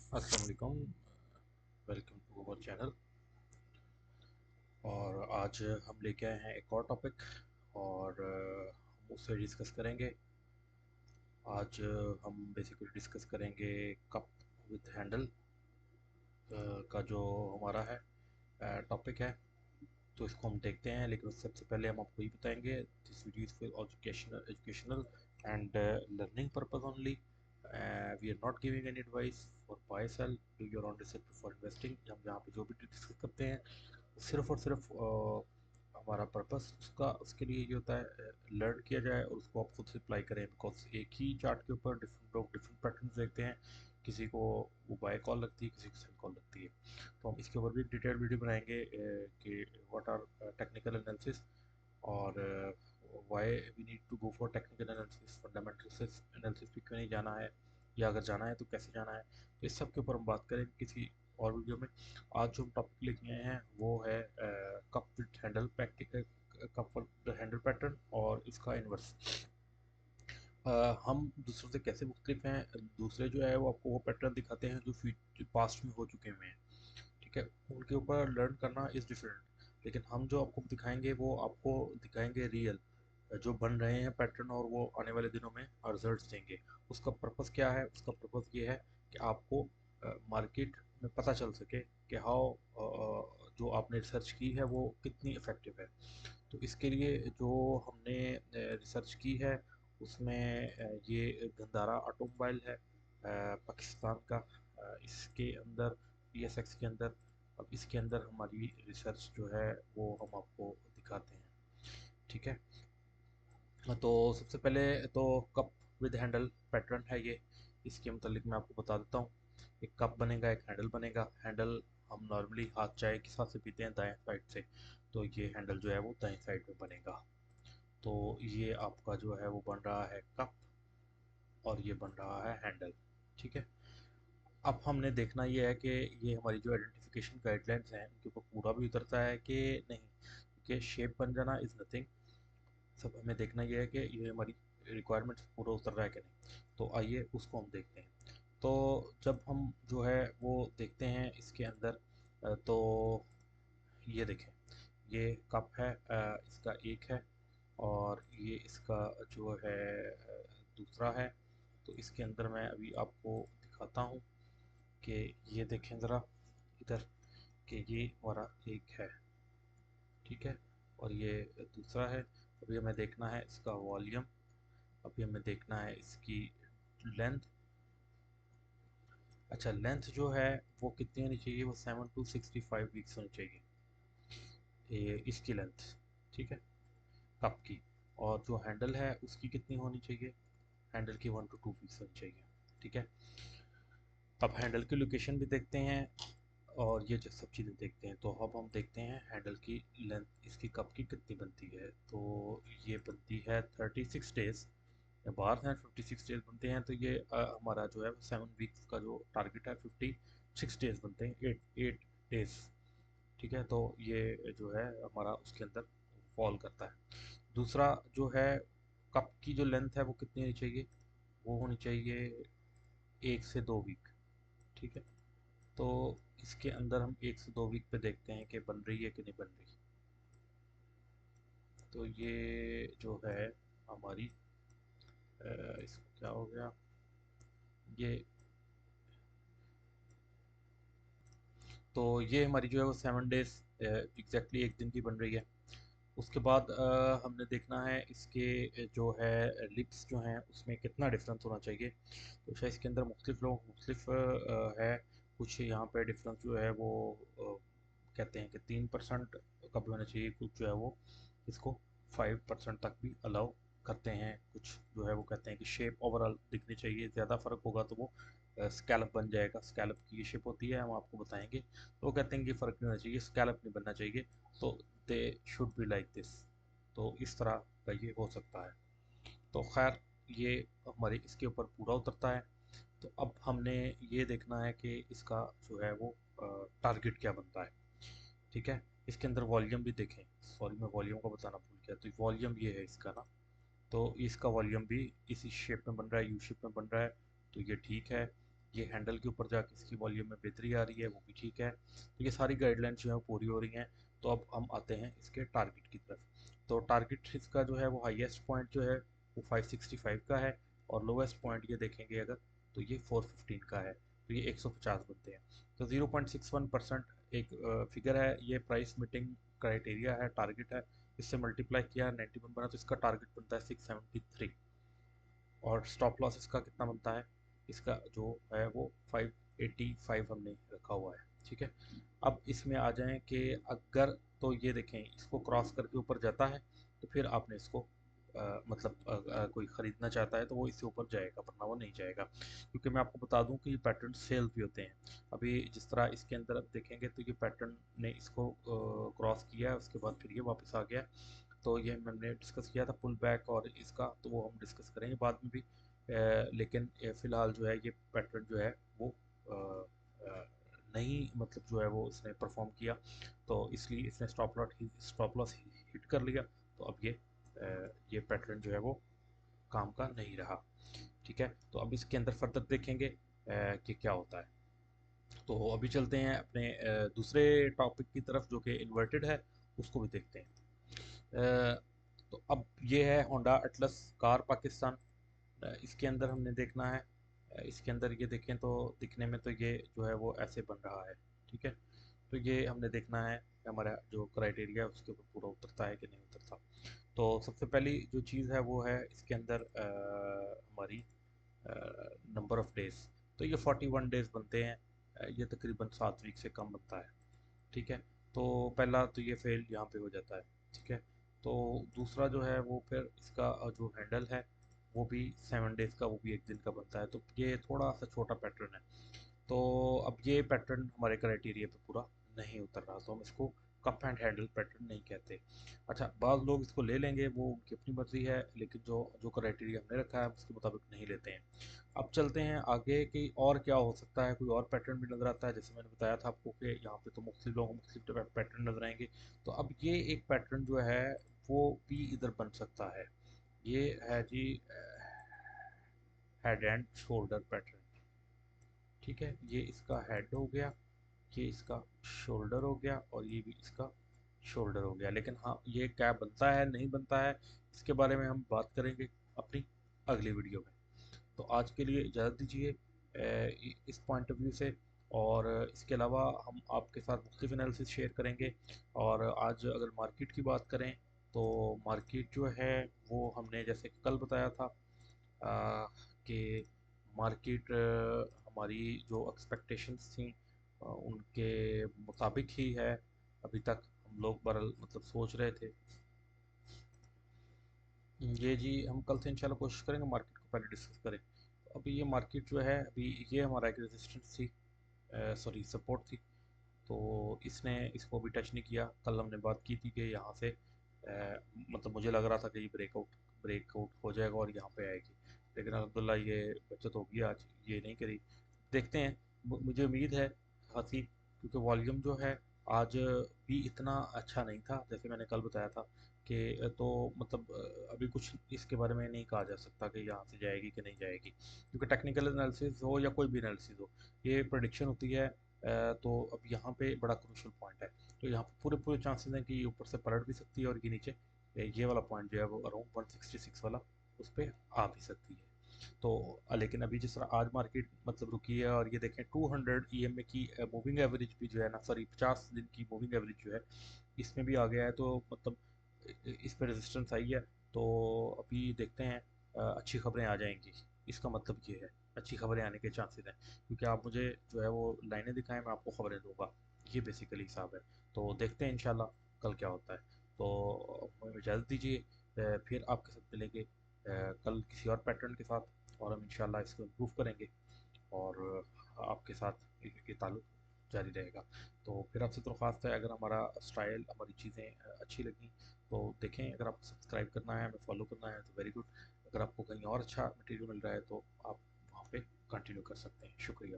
अस्सलाम वालेकुम। Welcome to our channel. और आज हम लेके आए हैं एक और टॉपिक और हम उससे डिस्कस करेंगे। आज हम बेसिकली डिस्कस करेंगे कप विद हैंडल का जो हमारा है टॉपिक है। तो इसको हम देखते हैं, लेकिन उससे सबसे पहले हम आपको ये बताएंगे this video is for educational and learning purpose only. We are not giving any advice for buy sell, do your own research for investing. हम यहाँ पे जो भी डिस्कस करते हैं सिर्फ और सिर्फ हमारा पर्पस उसका उसके लिए ये होता है लर्न किया जाए और उसको आप खुद से अप्लाई करें। बिकॉज एक ही चार्ट के ऊपर डिफरेंट लोग डिफरेंट पैटर्न देखते हैं। किसी को वो बाय कॉल लगती है, किसी को सेल कॉल लगती है। तो हम इसके ऊपर भी डिटेल वीडियो बनाएंगे कि व्हाट आर टेक्निकल एनालिसिस और why we need to go for technical analysis, fundamental analysis भी क्यों नहीं जाना है, या अगर जाना है तो कैसे जाना है। तो इस सब के ऊपर हम बात करेंगे किसी और वीडियो में। आज जो हम टॉपिक लेके आए हैं वो है cup with handle cup with handle pattern और इसका इन्वर्स। हम दूसरों से कैसे मुख्तलिफ हैं। दूसरे जो है वो आपको वो पैटर्न दिखाते हैं जो पास्ट में हो चुके हुए हैं, ठीक है। उनके ऊपर लर्न करना इज़ डिफरेंट, लेकिन हम जो आपको दिखाएंगे वो आपको दिखाएंगे रियल जो बन रहे हैं पैटर्न, और वो आने वाले दिनों में रिजल्ट्स देंगे। उसका पर्पस क्या है? उसका पर्पस ये है कि आपको मार्केट में पता चल सके कि हाउ जो आपने रिसर्च की है वो कितनी इफ़ेक्टिव है। तो इसके लिए जो हमने रिसर्च की है उसमें ये गंदारा ऑटोमोबाइल है पाकिस्तान का। इसके अंदर PSX के अंदर, अब इसके अंदर हमारी रिसर्च जो है वो हम आपको दिखाते हैं, ठीक है। तो सबसे पहले तो कप विद हैंडल पैटर्न है ये। इसके मतलब मैं आपको बता देता हूँ। एक कप बनेगा, एक हैंडल बनेगा। हैंडल हम नॉर्मली हाथ चाय के साथ से पीते हैं दाएं साइड से, तो ये हैंडल जो है वो दाएं साइड में बनेगा। तो ये आपका जो है वो बन रहा है कप और ये बन रहा है हैंडल, ठीक है। अब हमने देखना ये है कि ये हमारी जो आइडेंटिफिकेशन गाइडलाइंस हैं उनके ऊपर पूरा भी उतरता है कि नहीं, क्योंकि शेप बन जाना इज़ नथिंग। सब हमें देखना ये है कि ये हमारी रिक्वायरमेंट्स पूरा उतर रहा है कि नहीं। तो आइए उसको हम देखते हैं। तो जब हम जो है वो देखते हैं इसके अंदर तो ये देखें, ये कप है, इसका एक है और ये इसका जो है दूसरा है। तो इसके अंदर मैं अभी आपको दिखाता हूँ कि ये देखें ज़रा इधर, कि ये हमारा एक है, ठीक है, और ये दूसरा है। अभी हमें देखना है इसका वॉल्यूम, अभी हमें देखना है इसकी लेंथ। अच्छा, लेंथ जो है वो कितनी होनी चाहिए? वो 7 to 65 वीक्स होनी चाहिए ये इसकी लेंथ, ठीक है, कप की। और जो हैंडल है उसकी कितनी होनी चाहिए? हैंडल की 1 to 2 वीक्स होनी चाहिए, ठीक है। अब हैंडल की लोकेशन भी देखते हैं और ये जो सब चीज़ें देखते हैं। तो अब हम देखते हैं हैंडल की लेंथ इसकी कप की कितनी बनती है। तो ये बनती है 36 डेज। बाहर हैं 56 डेज बनते हैं, तो ये हमारा जो है 7 वीक्स का जो टारगेट है 56 डेज बनते हैं, 8 8 डेज, ठीक है। तो ये जो है हमारा उसके अंदर फॉल करता है। दूसरा जो है कप की जो लेंथ है वो कितनी होनी चाहिए? वो होनी चाहिए 1 से 2 वीक, ठीक है। तो इसके अंदर हम 1 से 2 वीक पे देखते हैं कि बन रही है कि नहीं बन रही। तो ये जो है हमारी इसको क्या हो गया, ये तो ये हमारी जो है वो 7 डेज एग्जैक्टली एक दिन की बन रही है। उसके बाद हमने देखना है इसके जो है लिप्स जो हैं उसमें कितना डिफरेंस होना चाहिए। तो शायद इसके अंदर मुख्तलिफ लोग मुख्तलिफ है। कुछ यहाँ पे डिफरेंस जो है वो कहते हैं कि 3% का भी होना चाहिए, कुछ जो है वो इसको 5% तक भी अलाउ करते हैं। कुछ जो है वो कहते हैं कि शेप ओवरऑल दिखनी चाहिए, ज़्यादा फ़र्क होगा तो वो स्कैलप बन जाएगा। स्कैलप की ये शेप होती है, हम आपको बताएंगे। तो वो कहते हैं कि फ़र्क नहीं होना चाहिए, स्कैलप नहीं बनना चाहिए, तो they should be like this. तो इस तरह का ये हो सकता है। तो खैर ये हमारे इसके ऊपर पूरा उतरता है। तो अब हमने ये देखना है कि इसका जो है वो टारगेट क्या बनता है, ठीक है। इसके अंदर वॉल्यूम भी देखें, सॉरी मैं वॉल्यूम का बताना भूल गया। तो वॉल्यूम ये है इसका ना, तो इसका वॉल्यूम भी इसी शेप में बन रहा है, यू शेप में बन रहा है, तो ये ठीक है। ये हैंडल के ऊपर जाके इसकी वॉल्यूम में बेहतरी आ रही है, वो भी ठीक है। तो ये सारी गाइडलाइंस जो है पूरी हो रही हैं। तो अब हम आते हैं इसके टारगेट की तरफ। तो टारगेट इसका जो है वो हाईएस्ट पॉइंट जो है वो 565 का है, और लोवेस्ट पॉइंट ये देखेंगे अगर तो ये 415 का है। तो ये 150 बनते हैं। तो 0.61% एक फिगर है, ये प्राइस मीटिंग क्राइटेरिया है, टारगेट है। इससे मल्टीप्लाई किया 91 बना, तो इसका टारगेट बनता है 673। और स्टॉप लॉस इसका कितना बनता है, इसका जो है वो 585 हमने रखा हुआ है। ठीक है, अब इसमें आ जाएं कि अगर तो ये देखें इसको क्रॉस करके ऊपर जाता है तो फिर आपने इसको मतलब कोई ख़रीदना चाहता है तो वो इससे ऊपर जाएगा, वरना वो नहीं जाएगा। क्योंकि मैं आपको बता दूं कि ये पैटर्न सेल भी होते हैं। अभी जिस तरह इसके अंदर आप देखेंगे तो ये पैटर्न ने इसको क्रॉस किया है, उसके बाद फिर ये वापस आ गया। तो ये हमने डिस्कस किया था पुल बैक और इसका, तो वो हम डिस्कस करेंगे बाद में भी। लेकिन फ़िलहाल जो है ये पैटर्न जो है वो नहीं, मतलब जो है वो इसने परफॉर्म किया, तो इसलिए इसने स्टॉप लॉस हिट कर लिया। तो अब ये पैटर्न जो है वो काम का नहीं रहा। ठीक है, तो अब इसके अंदर फर्दर देखेंगे कि क्या होता है। तो अभी चलते हैं अपने दूसरे टॉपिक की तरफ जो कि इन्वर्टेड है, उसको भी देखते हैं। तो अब ये है होंडा अटलस कार पाकिस्तान। इसके अंदर हमने देखना है, इसके अंदर ये देखें तो दिखने में तो ये जो है वो ऐसे बन रहा है। ठीक है, तो ये हमने देखना है कि हमारा जो क्राइटेरिया है उसके ऊपर पूरा उतरता है कि नहीं उतरता। तो सबसे पहली जो चीज़ है वो है इसके अंदर हमारी नंबर ऑफ़ डेज़। तो ये 41 डेज़ बनते हैं। ये तकरीबन 7 वीक से कम बनता है। ठीक है, तो पहला तो ये फेल यहाँ पे हो जाता है। ठीक है, तो दूसरा जो है वो फिर इसका जो हैंडल है वो भी 7 डेज़ का, वो भी एक दिन का बनता है। तो ये थोड़ा सा छोटा पैटर्न है। तो अब ये पैटर्न हमारे क्राइटेरिया पे पूरा नहीं उतर रहा, तो हम इसको कप एंड हैंडल पैटर्न नहीं कहते। अच्छा, बाज़ लोग इसको ले लेंगे, वो उनकी अपनी मर्ज़ी है, लेकिन जो जो क्राइटेरिया हमने रखा है उसके मुताबिक नहीं लेते हैं। अब चलते हैं आगे कि और क्या हो सकता है, कोई और पैटर्न भी नज़र आता है। जैसे मैंने बताया था आपको कि यहाँ पे तो मुख्तलिफ लोगों को मुख्तलिफ पैटर्न नज़र आएंगे। तो अब ये एक पैटर्न जो है वो भी इधर बन सकता है। ये है जी हेड एंड शोल्डर पैटर्न। ठीक है, ये इसका हेड हो गया, ये इसका शोल्डर हो गया, और ये भी इसका शोल्डर हो गया। लेकिन हाँ, ये क्या बनता है नहीं बनता है, इसके बारे में हम बात करेंगे अपनी अगली वीडियो में। तो आज के लिए इजाज़त दीजिए इस पॉइंट ऑफ व्यू से। और इसके अलावा हम आपके साथ मुख्तलिफ एनालिसिस शेयर करेंगे। और आज अगर मार्केट की बात करें तो मार्केट जो है वो हमने जैसे कल बताया था कि मार्केट हमारी जो एक्सपेक्टेशंस थी उनके मुताबिक ही है। अभी तक हम लोग बरल मतलब सोच रहे थे। ये जी हम कल से इंशाल्लाह कोशिश करेंगे मार्केट को पहले डिस्कस करें। तो अभी ये मार्केट जो है अभी ये हमारा एक रेजिस्टेंस थी, सॉरी सपोर्ट थी। तो इसने इसको भी टच नहीं किया। कल हमने बात की थी कि यहाँ से मतलब मुझे लग रहा था कि ये ब्रेकआउट हो जाएगा और यहाँ पे आएगी, लेकिन अल्हम्दुलिल्लाह ये बचत होगी आज, ये नहीं करी। देखते हैं, मुझे उम्मीद है खासी, क्योंकि वॉल्यूम जो है आज भी इतना अच्छा नहीं था जैसे मैंने कल बताया था कि तो मतलब अभी कुछ इसके बारे में नहीं कहा जा सकता कि यहाँ से जाएगी कि नहीं जाएगी, क्योंकि टेक्निकल एनालिसिस हो या कोई भी एनालिसिस हो, ये प्रेडिक्शन होती है। तो अब यहाँ पे बड़ा क्रूशल पॉइंट है। तो यहाँ पे पूरे पूरे चांसेस हैं कि ये ऊपर से पलट भी सकती है और ये नीचे ये वाला पॉइंट जो है वो अराउंड 166 वाला उस पर आ भी सकती है। तो लेकिन अभी जिस तरह आज मार्केट मतलब रुकी है, और ये देखें 200 ईएमए की मूविंग एवरेज भी जो है ना, सॉरी 50 दिन की मूविंग एवरेज जो है इसमें भी आ गया है। तो मतलब इस पर रेजिस्टेंस आई है। तो अभी देखते हैं, अच्छी खबरें आ जाएंगी, इसका मतलब ये है अच्छी खबरें आने के चांसेस हैं। क्योंकि आप मुझे जो है वो लाइनें दिखाएं, मैं आपको खबरें दूंगा, ये बेसिकली हिसाब है। तो देखते हैं इंशाल्लाह कल क्या होता है। तो मुझे इजाज़त दीजिए, फिर आपके साथ मिलेंगे कल किसी और पैटर्न के साथ, और हम इंशाल्लाह इसको इम्प्रूव करेंगे। और आपके साथ ये ताल्लुक जारी रहेगा। तो फिर आपसे दरख्वास्त है, अगर हमारा स्टाइल हमारी चीज़ें अच्छी लगी तो देखें, अगर आपको सब्सक्राइब करना है, हमें फॉलो करना है तो वेरी गुड। अगर आपको कहीं और अच्छा मटेरियल मिल रहा है तो आप वहाँ पे कंटिन्यू कर सकते हैं। शुक्रिया।